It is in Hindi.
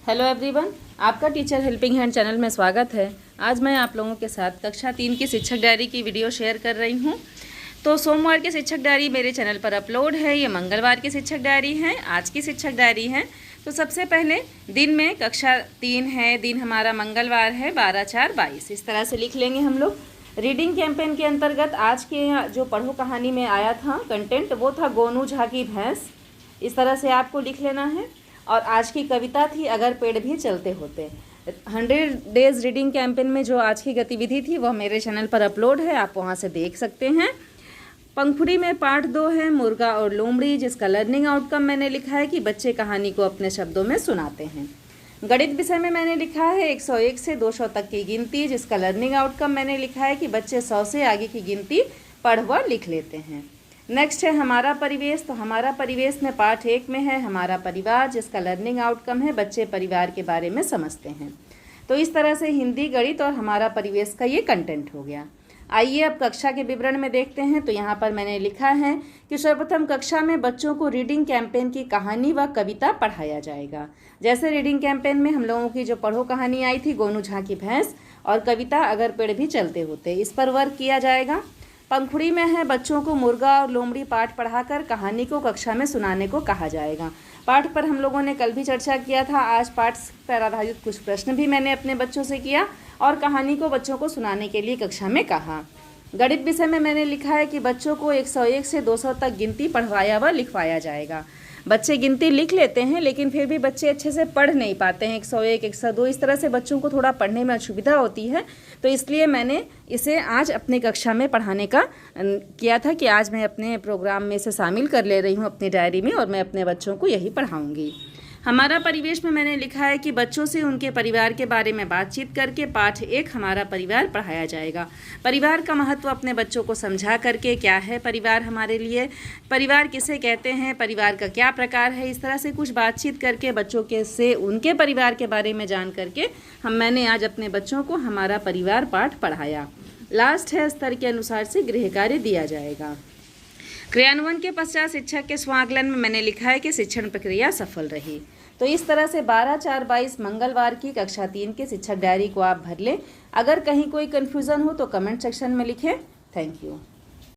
हेलो एवरीवन, आपका टीचर हेल्पिंग हैंड चैनल में स्वागत है। आज मैं आप लोगों के साथ कक्षा 3 की शिक्षक डायरी की वीडियो शेयर कर रही हूं। तो सोमवार की शिक्षक डायरी मेरे चैनल पर अपलोड है, ये मंगलवार की शिक्षक डायरी है, आज की शिक्षक डायरी है। तो सबसे पहले दिन में कक्षा 3 है, दिन हमारा मंगलवार है 12/4/22। इस तरह से लिख लेंगे हम लोग। रीडिंग कैंपेन के अंतर्गत आज के जो पढ़ो कहानी में आया था कंटेंट, वो था गोनू झा की भैंस। इस तरह से आपको लिख लेना है। और आज की कविता थी अगर पेड़ भी चलते होते। 100 डेज़ रीडिंग कैंपेन में जो आज की गतिविधि थी वह मेरे चैनल पर अपलोड है, आप वहां से देख सकते हैं। पंखुड़ी में पार्ट 2 है मुर्गा और लोमड़ी, जिसका लर्निंग आउटकम मैंने लिखा है कि बच्चे कहानी को अपने शब्दों में सुनाते हैं। गणित विषय में मैंने लिखा है 101 से 200 तक की गिनती, जिसका लर्निंग आउटकम मैंने लिखा है कि बच्चे 100 से आगे की गिनती पढ़ व लिख लेते हैं। नेक्स्ट है हमारा परिवेश। तो हमारा परिवेश में पार्ट 1 में है हमारा परिवार, जिसका लर्निंग आउटकम है बच्चे परिवार के बारे में समझते हैं। तो इस तरह से हिंदी, गणित और हमारा परिवेश का ये कंटेंट हो गया। आइए अब कक्षा के विवरण में देखते हैं। तो यहाँ पर मैंने लिखा है कि सर्वप्रथम कक्षा में बच्चों को रीडिंग कैंपेन की कहानी व कविता पढ़ाया जाएगा। जैसे रीडिंग कैंपेन में हम लोगों की जो पढ़ो कहानी आई थी गोनू झा की भैंस, और कविता अगर पेड़ भी चलते होते, इस पर वर्क किया जाएगा। पंखुड़ी में है बच्चों को मुर्गा और लोमड़ी पाठ पढ़ाकर कहानी को कक्षा में सुनाने को कहा जाएगा। पाठ पर हम लोगों ने कल भी चर्चा किया था। आज पाठ पर आधारित कुछ प्रश्न भी मैंने अपने बच्चों से किया और कहानी को बच्चों को सुनाने के लिए कक्षा में कहा। गणित विषय में मैंने लिखा है कि बच्चों को 101 से 200 तक गिनती पढ़वाया व लिखवाया जाएगा। बच्चे गिनती लिख लेते हैं लेकिन फिर भी बच्चे अच्छे से पढ़ नहीं पाते हैं। 101, 102 इस तरह से बच्चों को थोड़ा पढ़ने में असुविधा होती है। तो इसलिए मैंने इसे आज अपनी कक्षा में पढ़ाने का किया था कि आज मैं अपने प्रोग्राम में इसे शामिल कर ले रही हूँ अपनी डायरी में, और मैं अपने बच्चों को यही पढ़ाऊँगी। हमारा परिवेश में मैंने लिखा है कि बच्चों से उनके परिवार के बारे में बातचीत करके पाठ 1 हमारा परिवार पढ़ाया जाएगा। परिवार का महत्व अपने बच्चों को समझा करके, क्या है परिवार हमारे लिए, परिवार किसे कहते हैं, परिवार का क्या प्रकार है, इस तरह से कुछ बातचीत करके बच्चों के से उनके परिवार के बारे में जान करके मैंने आज अपने बच्चों को हमारा परिवार पाठ पढ़ाया। लास्ट है स्तर के अनुसार से गृह कार्य दिया जाएगा। क्रियान्वयन के पश्चात शिक्षक के स्वाकलन में मैंने लिखा है कि शिक्षण प्रक्रिया सफल रही। तो इस तरह से 12/4/22 मंगलवार की कक्षा 3 के शिक्षक डायरी को आप भर लें। अगर कहीं कोई कन्फ्यूज़न हो तो कमेंट सेक्शन में लिखें। Thank you.